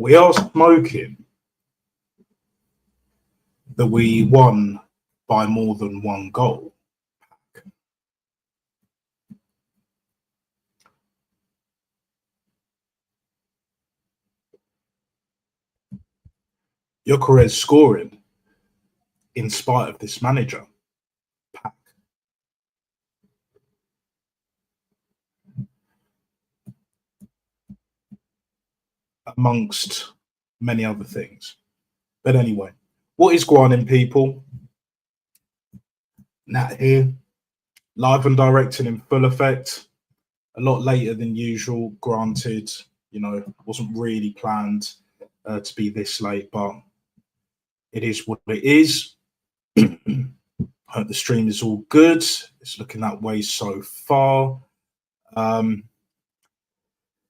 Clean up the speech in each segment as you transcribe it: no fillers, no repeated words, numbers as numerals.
We are smoking that we won by more than one goal. Gyökeres scoring in spite of this manager. Pack. Amongst many other things. But anyway, what is going on, people? Nat here, live and directing in full effect. A lot later than usual, granted, wasn't really planned to be this late, but it is what it is. Hope the stream is all good. It's looking that way so far.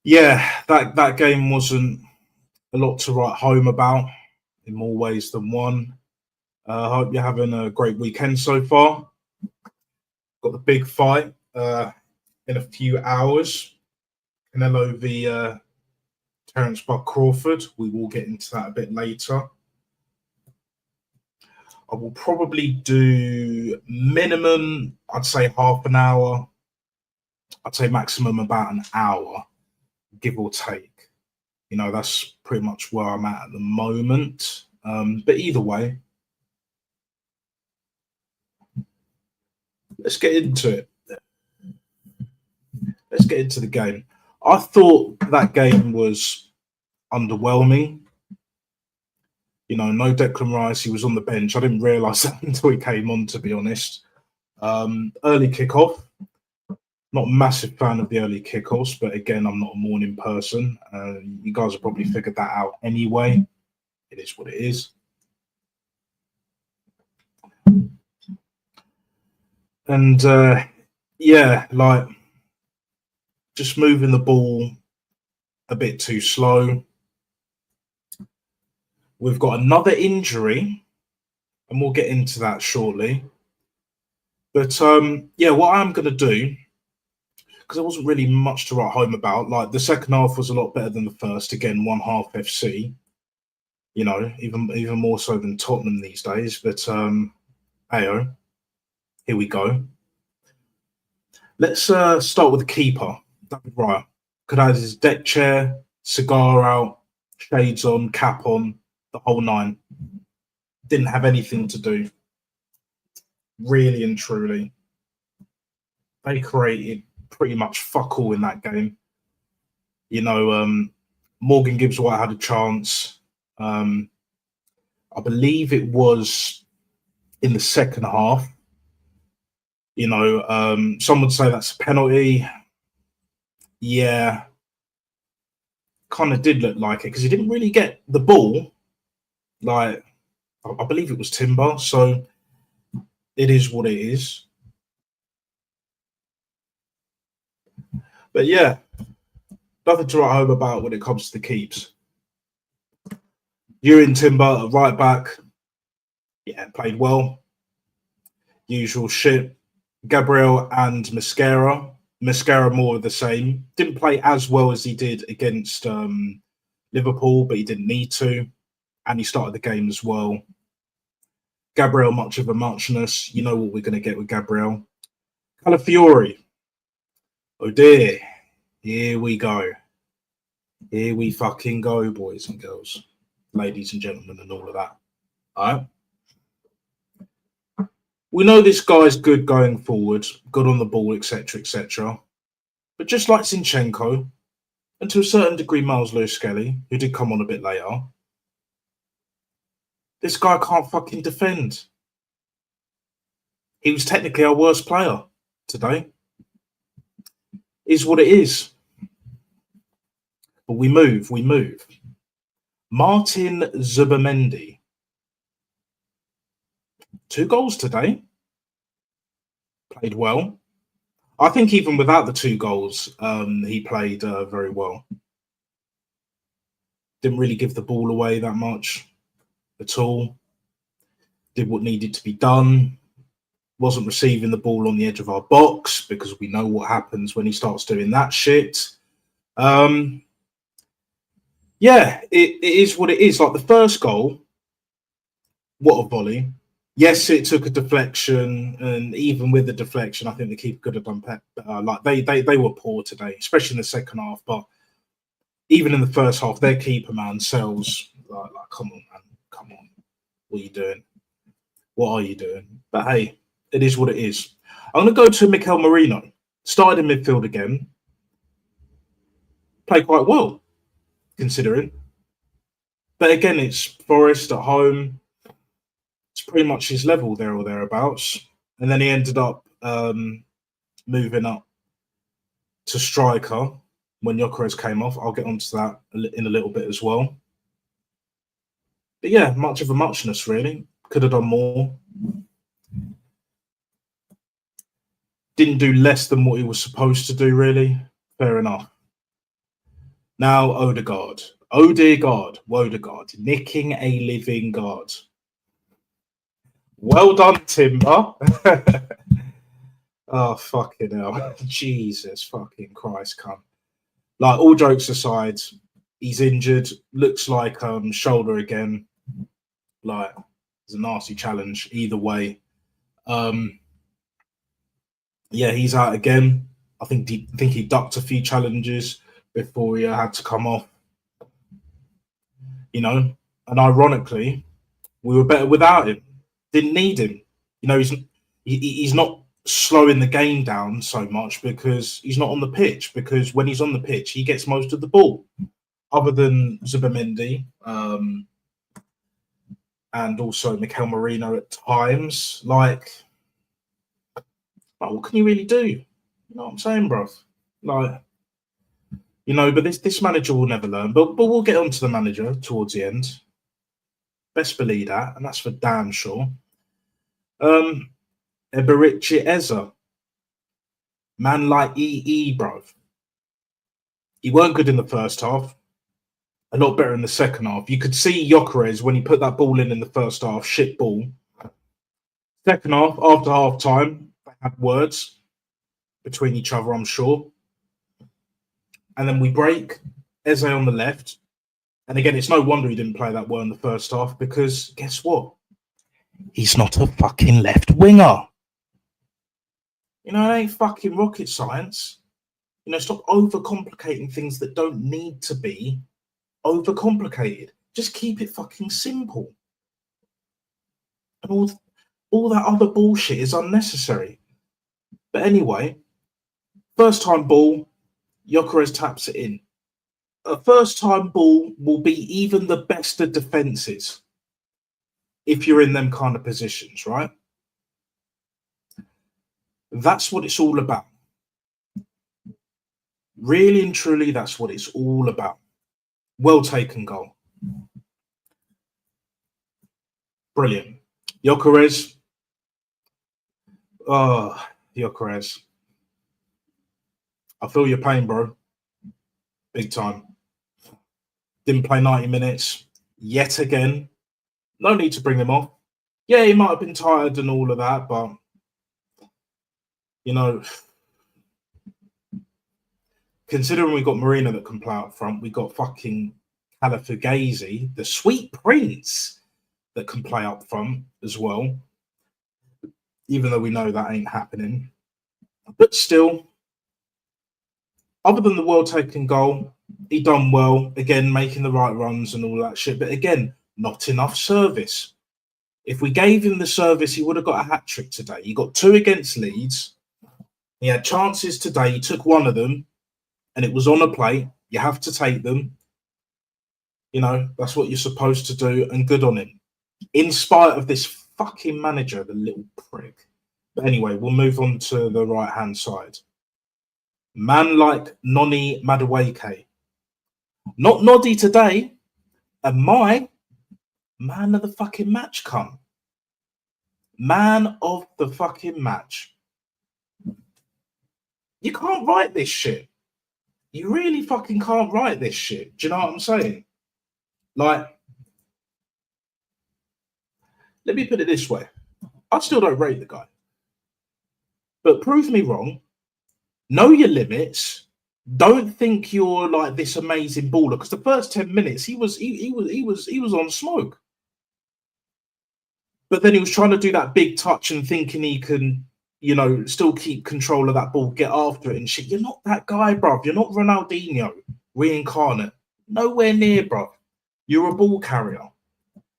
That game wasn't a lot to write home about in more ways than one. I hope you're having a great weekend so far. Got the big fight in a few hours. Canelo v Terence Buck Crawford. We will get into that a bit later. I will probably do minimum, I'd say half an hour. I'd say maximum about an hour, give or take. That's pretty much where I'm at the moment. But either way, let's get into it. Let's get into the game. I thought that game was underwhelming. No Declan Rice. He was on the bench. I didn't realise that until he came on, to be honest. Early kickoff. Not a massive fan of the early kickoffs, but again, I'm not a morning person. You guys have probably figured that out anyway. It is what it is. And just moving the ball a bit too slow. We've got another injury, and we'll get into that shortly. But what I'm going to do, because there wasn't really much to write home about. Like, the second half was a lot better than the first. Again, 1-1 FC. Even more so than Tottenham these days. But ayo, here we go. Let's start with the keeper, David Raya. Could have his deck chair, cigar out, shades on, cap on, the whole nine. Didn't have anything to do. Really and truly. They created pretty much fuck all in that game. Morgan Gibbs-White had a chance. I believe it was in the second half. Some would say that's a penalty. Yeah. Kind of did look like it because he didn't really get the ball. Like, I believe it was Timber. So it is what it is. But yeah, nothing to write home about when it comes to the keeps. Ewan Timber, right back. Yeah, played well. Usual shit. Gabriel and Mascara. Mascara more of the same. Didn't play as well as he did against Liverpool, but he didn't need to. And he started the game as well. Gabriel, much of a muchness. You know what we're going to get with Gabriel. Calafiori. Oh dear. Here we go. Here we fucking go, boys and girls. Ladies and gentlemen and all of that. All right. We know this guy's good going forward, good on the ball, etc., etc. But just like Zinchenko, and to a certain degree Miles Lewis-Skelly, who did come on a bit later, this guy can't fucking defend. He was technically our worst player today. Is what it is. But we move. Martin Zubimendi. 2 goals today. Played well. I think even without the 2 goals, he played very well. Didn't really give the ball away that much at all. Did what needed to be done. Wasn't receiving the ball on the edge of our box because we know what happens when he starts doing that shit. yeah, it is what it is. Like the first goal, what a volley. Yes, it took a deflection, and even with the deflection, I think the keeper could have done better. Like they were poor today, especially in the second half. But even in the first half, their keeper man sells. Like come on, man, come on, what are you doing? What are you doing? But hey, it is what it is. I'm going to go to Mikel Merino. Started in midfield again. Played quite well, considering. But again, it's Forest at home. It's pretty much his level there or thereabouts. And then he ended up moving up to striker when Gyökeres came off. I'll get onto that in a little bit as well. But yeah, much of a muchness, really. Could have done more. Didn't do less than what he was supposed to do, really. Fair enough. Now, Odegaard. Odegaard, nicking a living god. Well done, Timber. Oh, fucking hell. Jesus fucking Christ, cunt. Like, all jokes aside, he's injured. Looks like shoulder again. Like, it's a nasty challenge either way. Yeah, he's out again. I think he ducked a few challenges before he had to come off. You know, and ironically, we were better without him. Didn't need him. You know, he's not slowing the game down so much because he's not on the pitch. Because when he's on the pitch, he gets most of the ball, other than Zubimendi and also Mikel Merino at times. Like, what can you really do? You know what I'm saying, bro? Like, you know, but this manager will never learn. But we'll get onto the manager towards the end. Best believe that, and that's for damn sure. Eberichi Eza. Man like EE, bro. He weren't good in the first half. A lot better in the second half. You could see Gyökeres when he put that ball in the first half, shit ball. Second half, after half time, they had words between each other, I'm sure. And then we break. Eze on the left. And again, it's no wonder he didn't play that well in the first half because guess what? He's not a fucking left winger. You know, it ain't fucking rocket science. You know, stop overcomplicating things that don't need to be overcomplicated. Just keep it fucking simple. And all that other bullshit is unnecessary. But anyway, first time ball, Gyökeres taps it in. A first time ball will be even the best of defences if you're in them kind of positions, right? That's what it's all about. Really and truly, that's what it's all about. Well taken goal. Brilliant. Gyökeres. Oh, Gyökeres. I feel your pain, bro. Big time. Didn't play 90 minutes yet again. No need to bring him off. Yeah, he might have been tired and all of that, but, you know, considering we got Marina that can play up front, we got fucking Calafugasi, the sweet prince, that can play up front as well, even though we know that ain't happening. But still, other than the well-taken goal, he done well, again, making the right runs and all that shit. But again, not enough service. If we gave him the service, he would have got a hat-trick today. He got 2 against Leeds. He had chances today. He took one of them, and it was on a plate. You have to take them. You know, that's what you're supposed to do, and good on him. In spite of this fucking manager, the little prick. But anyway, we'll move on to the right-hand side. Man like Noni Madueke. Not Noddy today. And my man of the fucking match come. Man of the fucking match. You can't write this shit. You really fucking can't write this shit. Do you know what I'm saying? Like, let me put it this way. I still don't rate the guy. But prove me wrong. Know your limits. Don't think you're like this amazing baller, because the first 10 minutes he was on smoke. But then he was trying to do that big touch and thinking he can, you know, still keep control of that ball, get after it and shit. You're not that guy, bruv. You're not Ronaldinho reincarnate. Nowhere near, bruv. You're a ball carrier.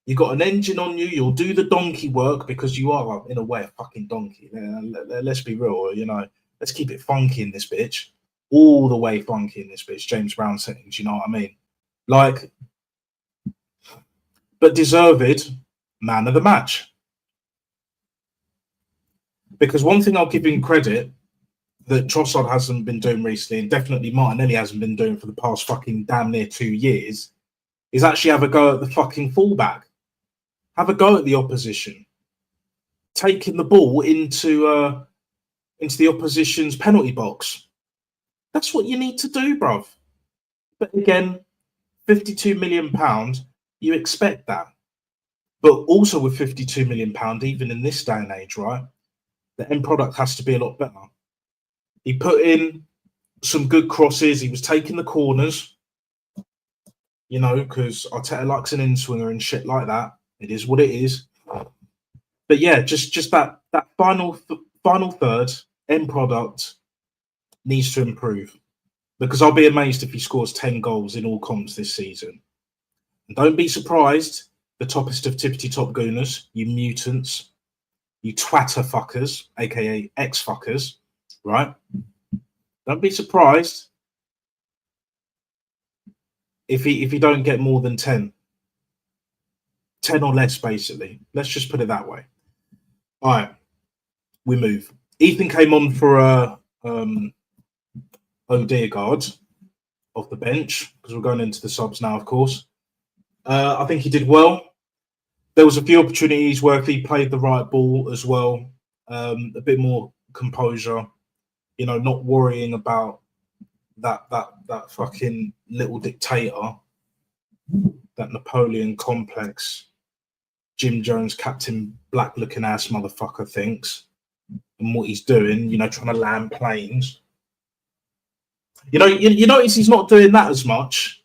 You got an engine on you. You'll do the donkey work because you are, in a way, a fucking donkey. Let's be real, you know. Let's keep it funky in this bitch. All the way funky in this bitch. James Brown settings, you know what I mean? Like, but deserved man of the match. Because one thing I'll give him credit that Trossard hasn't been doing recently, and definitely Martinelli hasn't been doing for the past fucking damn near 2 years, is actually have a go at the fucking fullback. Have a go at the opposition. Taking the ball into the opposition's penalty box. That's what you need to do, bruv. But again, £52 million, you expect that. But also with £52 million, even in this day and age, right, the end product has to be a lot better. He put in some good crosses. He was taking the corners, you know, because Arteta likes an in-swinger and shit like that. It is what it is. But yeah, just that final third, end product needs to improve. Because I'll be amazed if he scores 10 goals in all comps this season. And don't be surprised, the toppest of tippity-top gooners, you mutants, you twatter fuckers, aka ex-fuckers, right? Don't be surprised if he don't get more than 10. 10 or less, basically. Let's just put it that way. All right, we move. Ethan came on for Odegaard off the bench, because we're going into the subs now, of course. I think he did well. There was a few opportunities where if he played the right ball as well, a bit more composure, you know, not worrying about that fucking little dictator, that Napoleon complex, Jim Jones, Captain Black looking ass motherfucker thinks, and what he's doing, you know, trying to land planes. You know, you notice he's not doing that as much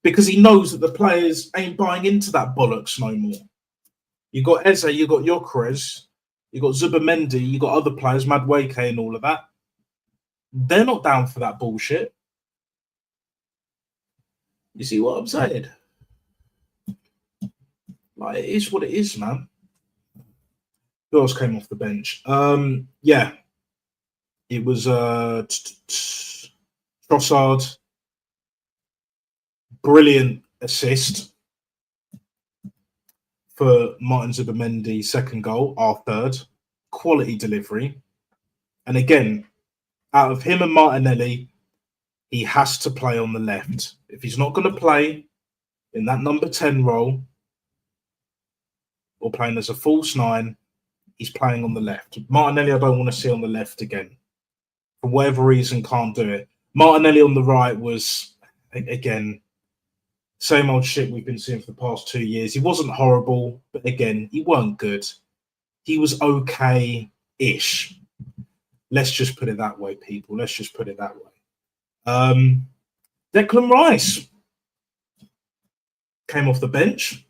because he knows that the players ain't buying into that bollocks no more. You got Eze, you got Gyökeres, you got Zubimendi, you got other players, Madueke and all of that. They're not down for that bullshit. You see what I'm saying? Like, it is what it is, man. Who else came off the bench? Yeah. It was Trossard. Brilliant assist for Martin Zubimendi's second goal, our third. Quality delivery. And again, out of him and Martinelli, he has to play on the left. If he's not going to play in that number 10 role or playing as a false 9, he's playing on the left. Martinelli, I don't want to see on the left again. For whatever reason, can't do it. Martinelli on the right was, again, same old shit we've been seeing for the past 2 years. He wasn't horrible, but again, he weren't good. He was okay-ish. Let's just put it that way, people. Let's just put it that way. Declan Rice came off the bench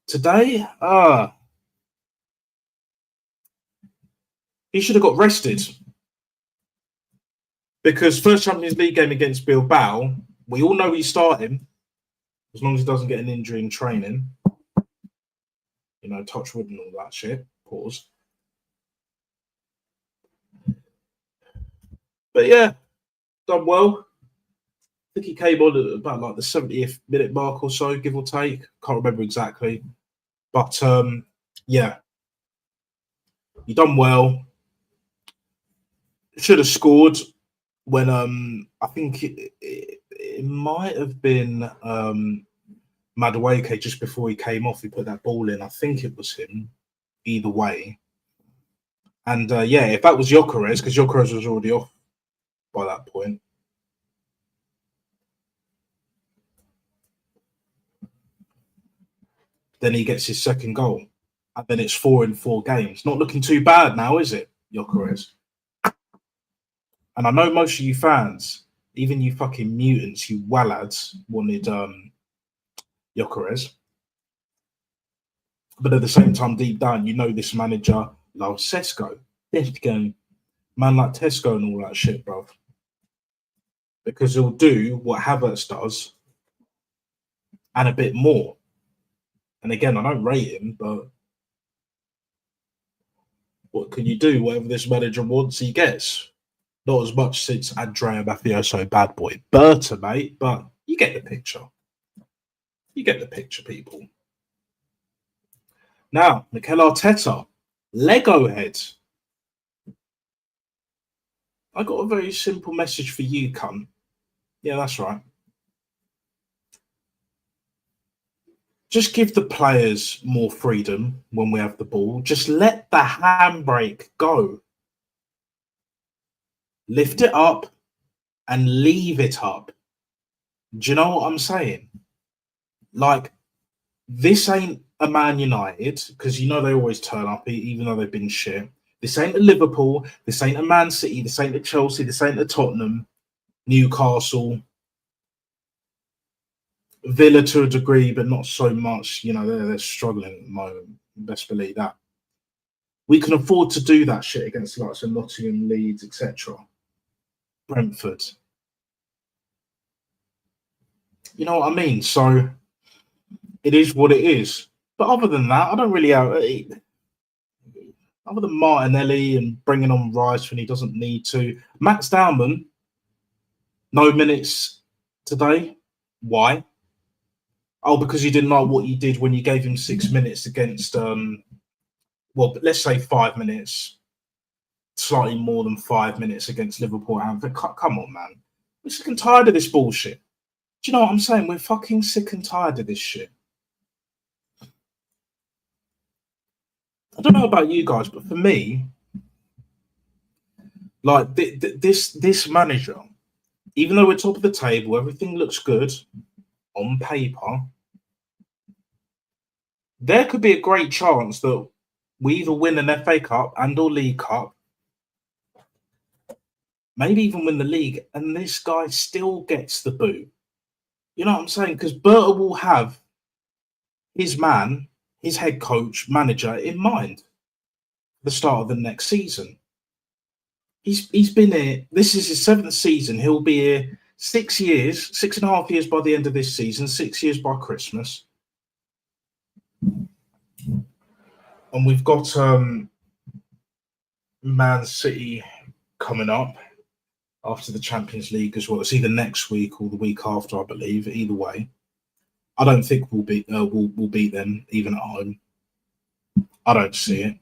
today. He should have got rested because first Champions League game against Bilbao, we all know he's starting as long as he doesn't get an injury in training. You know, touch wood and all that shit. Pause. But yeah, done well. I think he came on at about like the 70th minute mark or so, give or take. Can't remember exactly. But yeah, he done well. Should have scored when I think it might have been Madueke just before he came off. He put that ball in. I think it was him. Either way. And yeah, if that was Gyökeres, because Gyökeres was already off by that point. Then he gets his second goal. And then it's 4 in 4 games. Not looking too bad now, is it, Gyökeres? And I know most of you fans, even you fucking mutants, you wallads, wanted Gyökeres. But at the same time, deep down, you know this manager loves Tesco. Man like Tesco and all that shit, bruv. Because he'll do what Havertz does and a bit more. And again, I don't rate him, but what can you do? Whatever this manager wants, he gets. Not as much since Andrea Mafioso bad boy Berta, mate, but you get the picture. You get the picture, people. Now, Mikel Arteta, Lego head. I got a very simple message for you, cunt. Yeah, that's right. Just give the players more freedom when we have the ball. Just let the handbrake go. Lift it up and leave it up. Do you know what I'm saying? Like, this ain't a Man United, because you know they always turn up, even though they've been shit. This ain't a Liverpool. This ain't a Man City. This ain't a Chelsea. This ain't a Tottenham, Newcastle, Villa to a degree, but not so much. You know, they're struggling at the moment. Best believe that. We can afford to do that shit against like some Nottingham, Leeds, etc. Brentford. You know what I mean? So it is what it is. But other than that, I don't really have. Other than Martinelli and bringing on Rice when he doesn't need to. Max Dowman, no minutes today. Why? Oh, because you didn't like what you did when you gave him 6 minutes against, well, let's say 5 minutes, slightly more than 5 minutes against Liverpool. Come on, man. We're sick and tired of this bullshit. Do you know what I'm saying? We're fucking sick and tired of this shit. I don't know about you guys, but for me, like this manager, even though we're top of the table, everything looks good on paper, there could be a great chance that we either win an FA Cup and or League Cup, maybe even win the league, and this guy still gets the boot. You know what I'm saying? Because Berta will have his man, his head coach, manager in mind at the start of the next season. He's been here. This is his 7th season. He'll be here 6 years, 6.5 years by the end of this season, 6 years by Christmas. And we've got Man City coming up after the Champions League as well. It's either next week or the week after, I believe. Either way, I don't think we'll beat them even at home. I don't see it.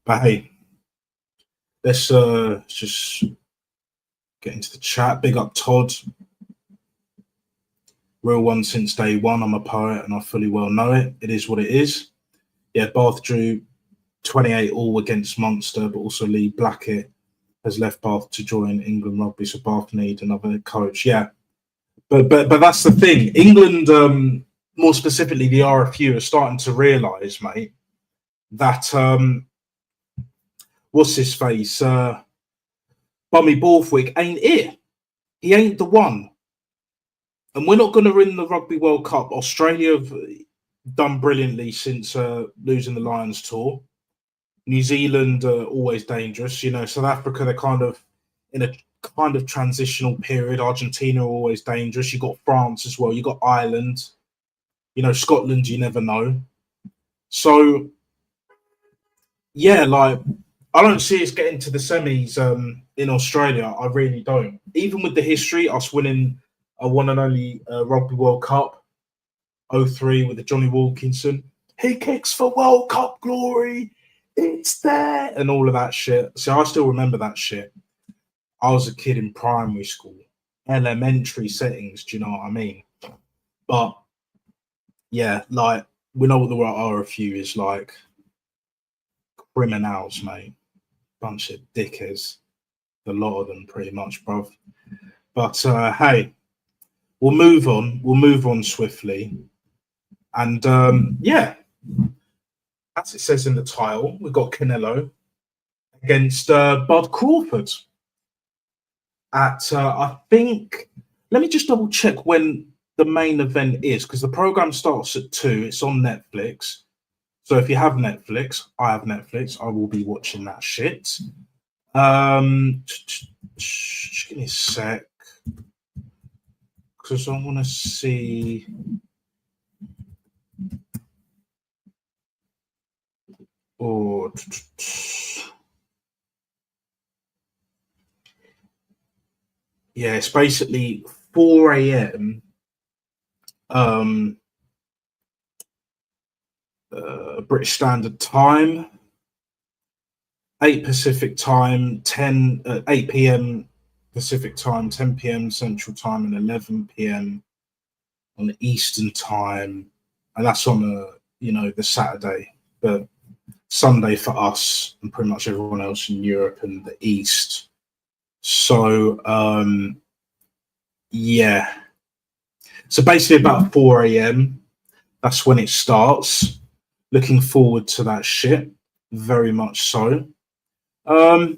But hey, let's just get into the chat. Big up Todd. Real one since day one. I'm a poet and I fully well know it. It is what it is. Yeah, Bath drew 28 all against Munster, but also Lee Blackett has left Bath to join England Rugby, so Bath need another coach. Yeah, but that's the thing. England, more specifically the RFU, are starting to realise, mate, that what's his face, Bummy Borthwick ain't it. He ain't the one, and we're not going to win the Rugby World Cup. Australia have done brilliantly since losing the Lions tour. New Zealand are always dangerous. You know, South Africa, they're kind of in a kind of transitional period. Argentina are always dangerous. You got France as well. You got Ireland. You know, Scotland, you never know. So, yeah, like, I don't see us getting to the semis in Australia. I really don't. Even with the history, us winning a one and only Rugby World Cup, 2003 with the Johnny Wilkinson. He kicks for World Cup glory. It's there. And all of that shit. So I still remember that shit. I was a kid in primary school, elementary settings. Do you know what I mean? But yeah, like, we know what the RFU is like. Criminals, mate. Bunch of dickheads. A lot of them, pretty much, bruv. But hey, we'll move on. We'll move on swiftly. And yeah, as it says in the title, we've got Canelo against Bud Crawford. at I think. Let me just double check when the main event is, because the program starts at 2. It's on Netflix. So if you have Netflix, I have Netflix. I will be watching that shit. Just give me a sec, because I want to see. Oh, yeah, it's basically 4 a.m. British Standard Time, 8 Pacific Time, 8 p.m. Pacific Time, 10 p.m. Central Time, and 11 p.m. on Eastern Time, and that's on the Saturday, but Sunday for us and pretty much everyone else in Europe and the East. So yeah, so basically about 4 a.m. That's when it starts. Looking forward to that shit, very much so. Now,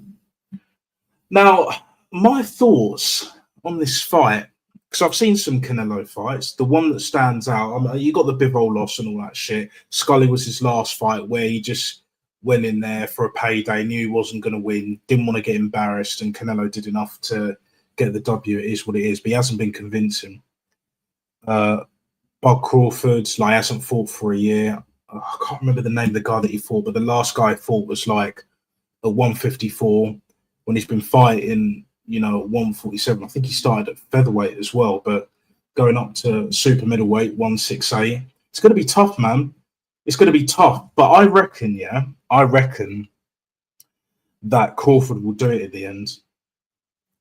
my thoughts on this fight, because I've seen some Canelo fights. The one that stands out, you got the Bivol loss and all that shit. Scully was his last fight where he just went in there for a payday, knew he wasn't going to win, didn't want to get embarrassed, and Canelo did enough to get the W. It is what it is, but he hasn't been convincing. Bud Crawford, hasn't fought for a year. I can't remember the name of the guy that he fought, but the last guy he fought was at 154 when he's been fighting, at 147. I think he started at featherweight as well, but going up to super middleweight, 168. It's going to be tough, man. It's going to be tough. But I reckon that Crawford will do it at the end.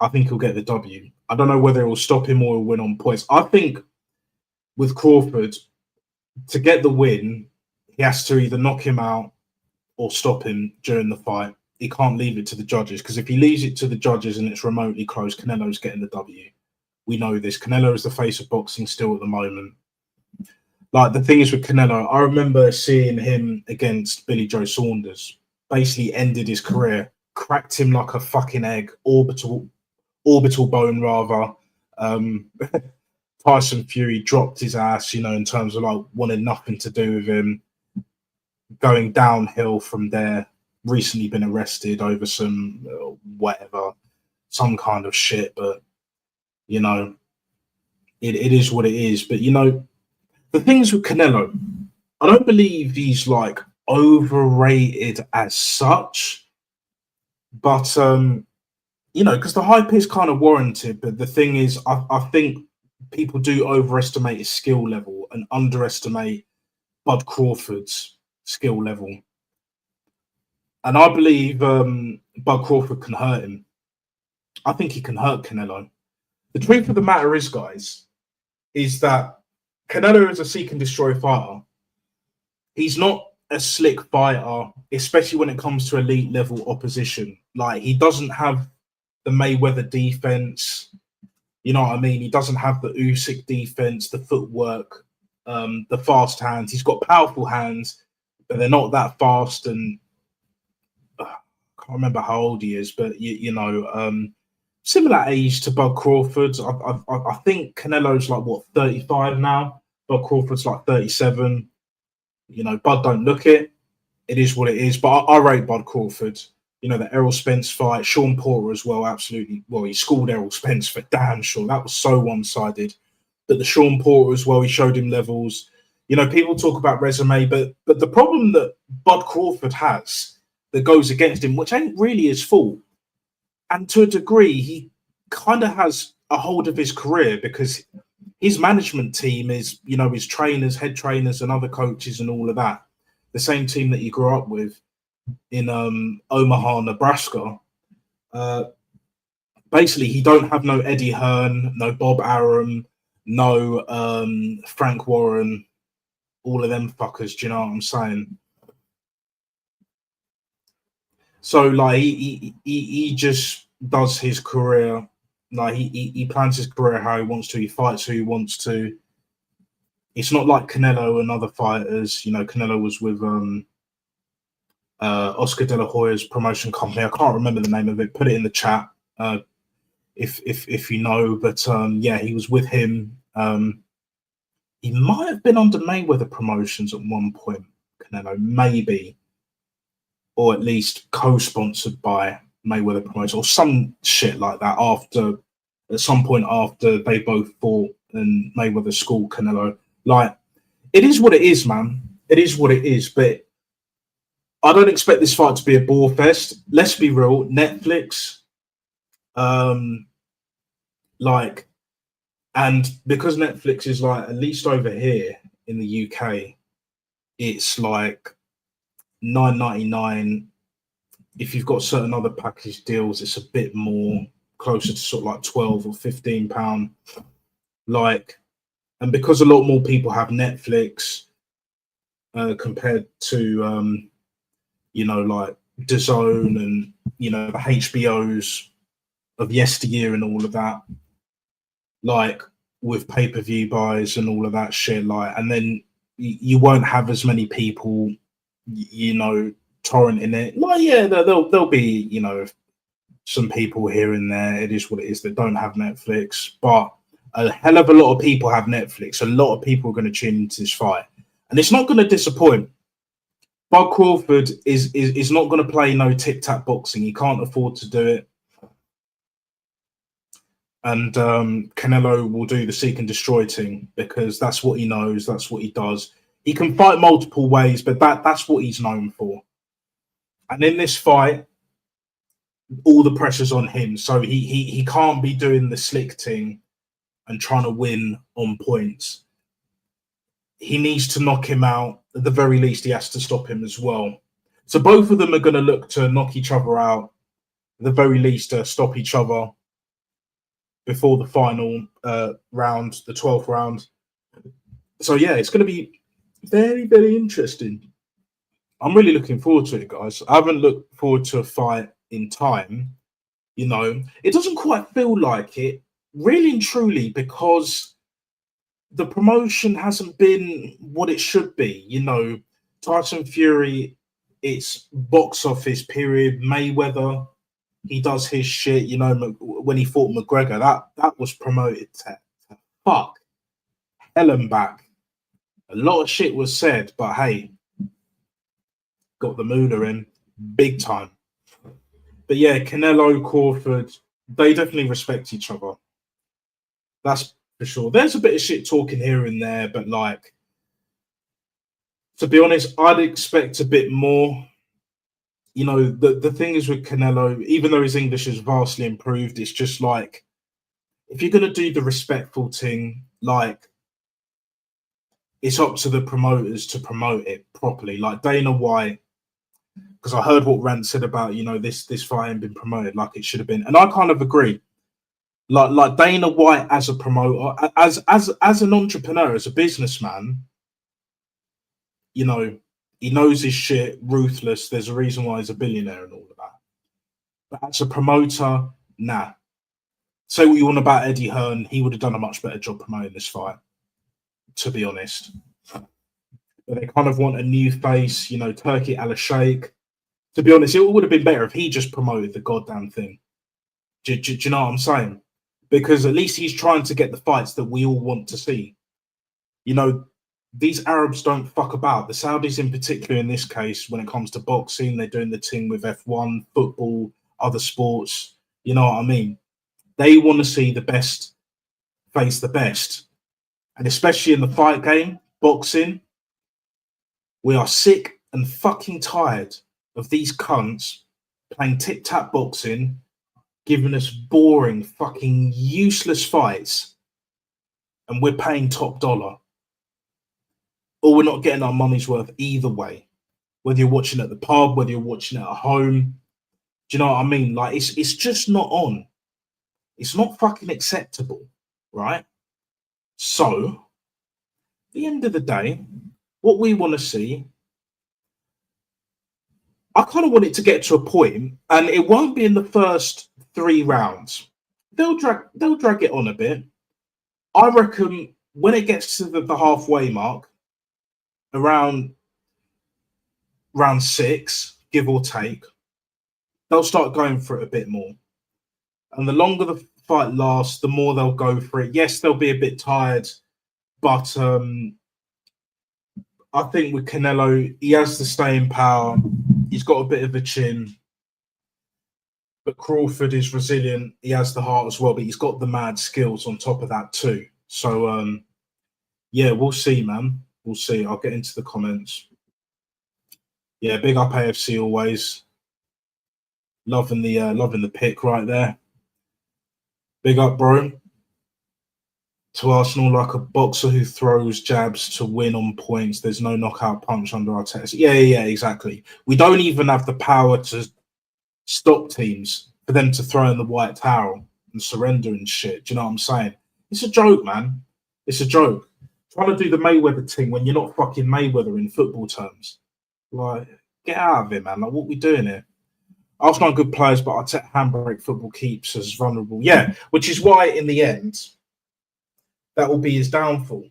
I think he'll get the W. I don't know whether it will stop him or he'll win on points. I think with Crawford, to get the win, he has to either knock him out or stop him during the fight. He can't leave it to the judges, because if he leaves it to the judges and it's remotely close, Canelo's getting the W. We know this. Canelo is the face of boxing still at the moment. The thing is with Canelo, I remember seeing him against Billy Joe Saunders. Basically ended his career, cracked him like a fucking egg, orbital bone rather. Tyson Fury dropped his ass, in terms of wanted nothing to do with him. Going downhill from there. Recently been arrested over some some kind of shit, but it is what it is. But the things with Canelo, I don't believe he's overrated as such, but because the hype is kind of warranted. But the thing is, I think people do overestimate his skill level and underestimate Bud Crawford's skill level. And I believe Bud Crawford can hurt him. I think he can hurt Canelo. The truth of the matter is, guys, is that Canelo is a seek and destroy fighter. He's not a slick fighter, especially when it comes to elite level opposition. He doesn't have the Mayweather defense. You know what I mean? He doesn't have the Usyk defense, the footwork, the fast hands. He's got powerful hands, but they're not that fast. And I can't remember how old he is, but similar age to Bud Crawford. I think Canelo's 35 now. Bud Crawford's 37. Bud don't look it. It is what it is. But I rate Bud Crawford. The Errol Spence fight, Sean Porter as well, absolutely. Well, he schooled Errol Spence for damn sure. That was so one-sided. But the Sean Porter as well, he showed him levels. People talk about resume, but the problem that Bud Crawford has that goes against him, which ain't really his fault, and to a degree, he kind of has a hold of his career, because his management team is, his trainers, head trainers, and other coaches and all of that. The same team that he grew up with in Omaha, Nebraska. Basically, he don't have no Eddie Hearn, no Bob Arum, no Frank Warren, all of them fuckers. Do you know what I'm saying? So he just does his career. He plans his career how he wants to. He fights who he wants to. It's not like Canelo and other fighters. Canelo was with Oscar De La Hoya's promotion company. I can't remember the name of it. Put it in the chat. if you know. But yeah, he was with him. He might have been under Mayweather Promotions at one point, Canelo, maybe, or at least co-sponsored by Mayweather Promotions or some shit like that. At some point after they both fought and Mayweather schooled Canelo, like it is what it is, man. It is what it is. But I don't expect this fight to be a bore fest. Let's be real. Netflix, like. And because Netflix is like, at least over here in the UK, it's like $9.99. If you've got certain other package deals, it's a bit more, closer to sort of like £12 or £15. Like, and because a lot more people have Netflix compared to like DAZN and the HBOs of yesteryear and all of that. Like with pay-per-view buys and all of that shit, like, and then you won't have as many people, torrenting it. Like, yeah, there'll be, some people here and there. It is what it is that don't have Netflix, but a hell of a lot of people have Netflix. A lot of people are going to tune into this fight, and it's not going to disappoint. Bud Crawford is not going to play no tic-tac boxing. He can't afford to do it. And Canelo will do the seek and destroy thing because that's what he knows. That's what he does. He can fight multiple ways, but that's what he's known for. And in this fight, all the pressure's on him. So he can't be doing the slick thing and trying to win on points. He needs to knock him out. At the very least, he has to stop him as well. So both of them are going to look to knock each other out. At the very least, stop each other before the final round, the 12th round. So, yeah, it's going to be very, very interesting. I'm really looking forward to it, guys. I haven't looked forward to a fight in time. It doesn't quite feel like it, really and truly, because the promotion hasn't been what it should be. Tyson Fury, it's box office period. Mayweather, he does his shit. When he fought McGregor, that was promoted to fuck hell and back. A lot of shit was said, but hey, got the moolah in big time. But yeah, Canelo, Crawford, they definitely respect each other. That's for sure. There's a bit of shit talking here and there, but like, to be honest, I'd expect a bit more. The thing is with Canelo, even though his English is vastly improved, it's just like, if you're going to do the respectful thing, like, it's up to the promoters to promote it properly. Like Dana White, because I heard what Rand said about, this fight ain't been promoted like it should have been. And I kind of agree. Like Dana White as a promoter, as an entrepreneur, as a businessman, he knows his shit, ruthless. There's a reason why he's a billionaire and all of that. But as a promoter, nah. Say what you want about Eddie Hearn, he would have done a much better job promoting this fight, to be honest. But they kind of want a new face, Turkey Al Sheikh. To be honest, it would have been better if he just promoted the goddamn thing. Do you know what I'm saying? Because at least he's trying to get the fights that we all want to see. These Arabs don't fuck about. The Saudis in particular, in this case, when it comes to boxing, they're doing the thing with F1, football, other sports. You know what I mean? They want to see the best face the best. And especially in the fight game, boxing, we are sick and fucking tired of these cunts playing tic-tac boxing, giving us boring, fucking useless fights, and we're paying top dollar. Or we're not getting our money's worth either way. Whether you're watching at the pub, whether you're watching at home. Do you know what I mean? Like, it's just not on. It's not fucking acceptable, right? So, at the end of the day, what we want to see, I kind of want it to get to a point, and it won't be in the first 3 rounds. They'll drag it on a bit. I reckon when it gets to the halfway mark, around round 6, give or take, they'll start going for it a bit more. And the longer the fight lasts, the more they'll go for it. Yes, they'll be a bit tired, but I think with Canelo, he has the staying power. He's got a bit of a chin. But Crawford is resilient. He has the heart as well, but he's got the mad skills on top of that too. So, yeah, we'll see, man. We'll see. I'll get into the comments. Yeah, big up AFC always. Loving the pick right there. Big up, bro. To Arsenal, like a boxer who throws jabs to win on points. There's no knockout punch under our test. Yeah, exactly. We don't even have the power to stop teams for them to throw in the white towel and surrender and shit. Do you know what I'm saying? It's a joke, man. It's a joke. Trying to do the Mayweather thing when you're not fucking Mayweather in football terms. Like, get out of it, man. Like, what we doing here? Arsenal are good players, but I take handbrake football keeps us vulnerable. Yeah, which is why in the end, that will be his downfall.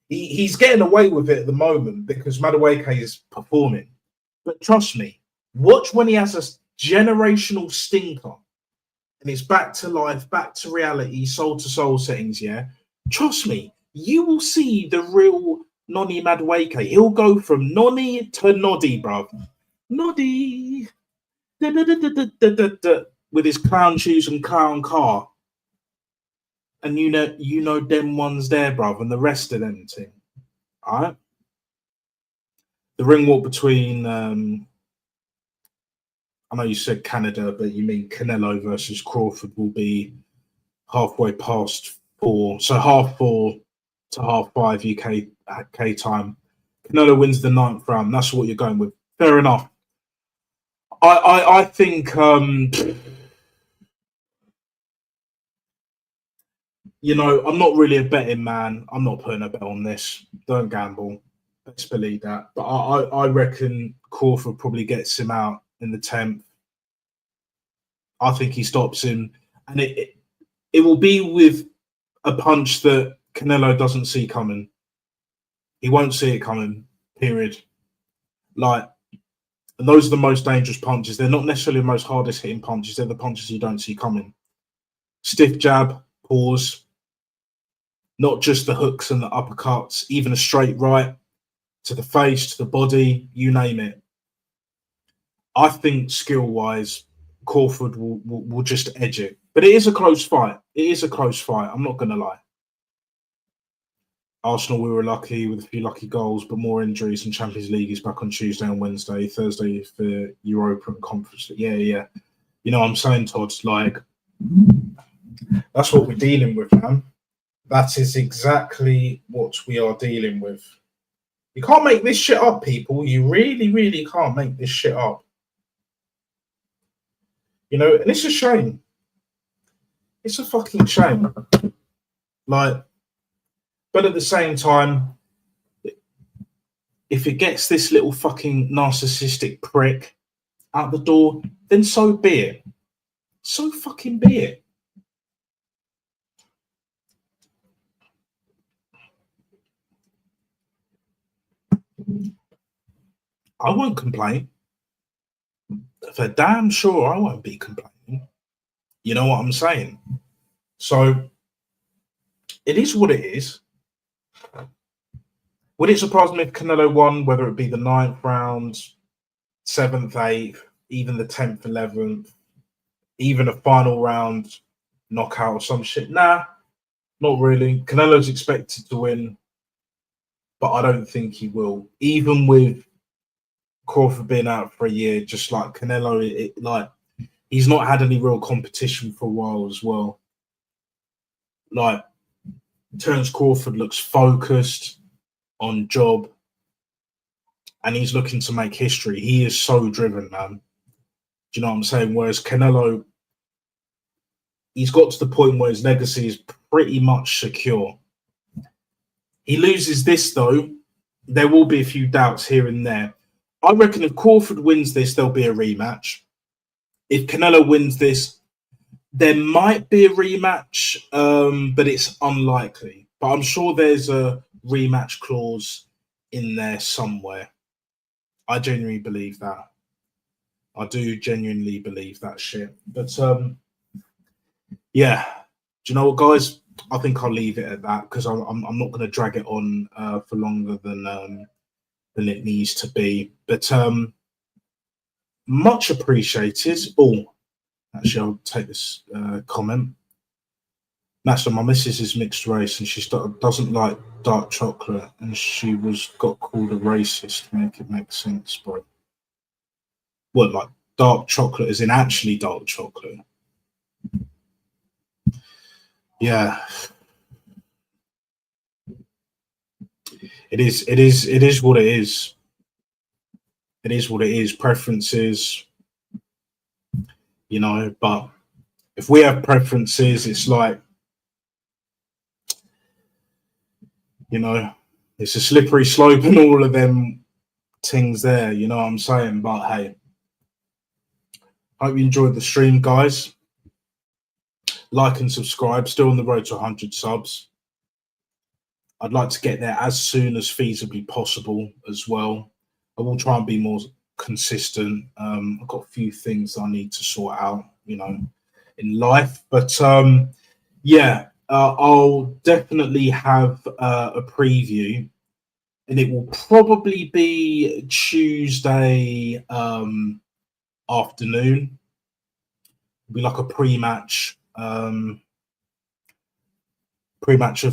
He's getting away with it at the moment because Madueke is performing. But trust me, watch when he has a generational stinker and it's back to life, back to reality, soul to soul settings. Yeah, trust me, you will see the real Nonny Madueke. He'll go from Nonny to Noddy, bruv. Noddy. Da, da, da, da, da, da, da, with his clown shoes and clown car. And you know them ones there, bruv, and the rest of them team. All right. The ring walk between I know you said Canada, but you mean Canelo versus Crawford will be halfway past 4. So 4:30 to 5:30 UK time. Canelo wins the 9th round. That's what you're going with. Fair enough. I think you know, I'm not really a betting man. I'm not putting a bet on this. Don't gamble. Let's believe that. But I reckon Crawford probably gets him out in the 10th. I think he stops him. And it will be with a punch that Canelo doesn't see coming. He won't see it coming, period. Like, and those are the most dangerous punches. They're not necessarily the most hardest hitting punches. They're the punches you don't see coming. Stiff jab, pause. Not just the hooks and the uppercuts, even a straight right to the face, to the body, you name it. I think skill-wise, Crawford will just edge it. But it is a close fight. It is a close fight. I'm not going to lie. Arsenal, we were lucky with a few lucky goals, but more injuries, and Champions League is back on Tuesday and Wednesday. Thursday for Europa and Conference. Yeah. You know what I'm saying, Todd? Like, that's what we're dealing with, man. That is exactly what we are dealing with. You can't make this shit up, people. You really, really can't make this shit up. You know, and it's a shame. It's a fucking shame. Like, but at the same time, if it gets this little fucking narcissistic prick out the door, then so be it. So fucking be it. I won't complain. For damn sure, I won't be complaining. You know what I'm saying? So it is what it is. Would it surprise me if Canelo won, whether it be the 9th round, 7th, 8th, even the 10th, 11th, even a final round knockout or some shit? Nah, not really. Canelo's expected to win, but I don't think he will. Even with Crawford being out for a year, just like Canelo, like, he's not had any real competition for a while as well. Like, Terence Crawford looks focused, on job, and he's looking to make history. He is so driven, man. Do you know what I'm saying? Whereas Canelo, he's got to the point where his legacy is pretty much secure. He loses this, though, there will be a few doubts here and there. I reckon if Crawford wins this, there'll be a rematch. If Canelo wins this, there might be a rematch, but it's unlikely. But I'm sure there's a rematch clause in there somewhere. I genuinely believe that. I do genuinely believe that shit. But yeah, Do you know what, guys? I think I'll leave it at that because I'm not going to drag it on for longer than it needs to be. But much appreciated. Oh, actually, I'll take this comment. That's what my missus is mixed race and she doesn't like dark chocolate, and she got called a racist. Make it make sense, bro. What, like dark chocolate is in actually dark chocolate? Yeah, it is. It is what it is. It is what it is. Preferences, you know. But if we have preferences, it's like, you know, it's a slippery slope and all of them things there. You know what I'm saying? But hey, hope you enjoyed the stream, guys. Like and subscribe. Still on the road to 100 subs. I'd like to get there as soon as feasibly possible as well. I will try and be more consistent. I've got a few things I need to sort out, you know, in life. But yeah, I'll definitely have a preview, and it will probably be Tuesday afternoon. It'll be like a pre-match of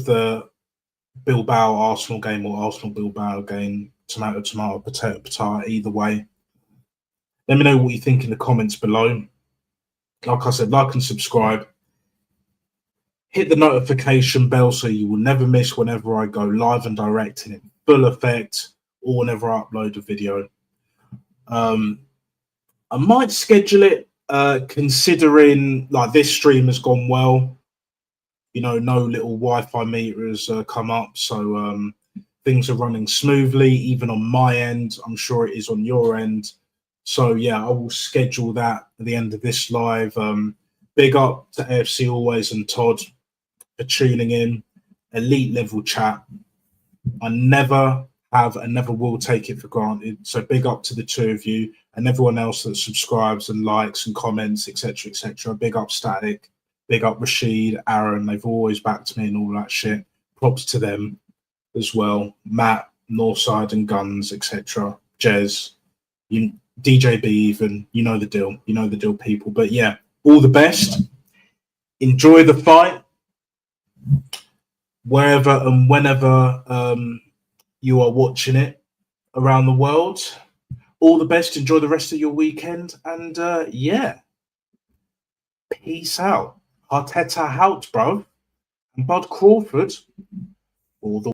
the Bilbao Arsenal game or Arsenal Bilbao game. Tomato, tomato, potato, potato, either way. Let me know what you think in the comments below. Like I said, like and subscribe. Hit the notification bell so you will never miss whenever I go live and direct and in full effect, or whenever I upload a video. I might schedule it considering like this stream has gone well. You know, no little Wi-Fi meters come up, so things are running smoothly, even on my end. I'm sure it is on your end. So yeah, I will schedule that at the end of this live. Big up to AFC Always and Todd for tuning in. Elite level chat. I never have and never will take it for granted. So big up to the two of you and everyone else that subscribes and likes and comments, etc., etc. Big up Static. Big up Rashid, Aaron. They've always backed me and all that shit. Props to them as well. Matt, Northside and Guns, etc. Jez, DJB even. You know the deal. You know the deal, people. But yeah, all the best. Enjoy the fight. Wherever and whenever you are watching it around the world. All the best. Enjoy the rest of your weekend. And yeah, peace out. Arteta out, bro. And Bud Crawford. All the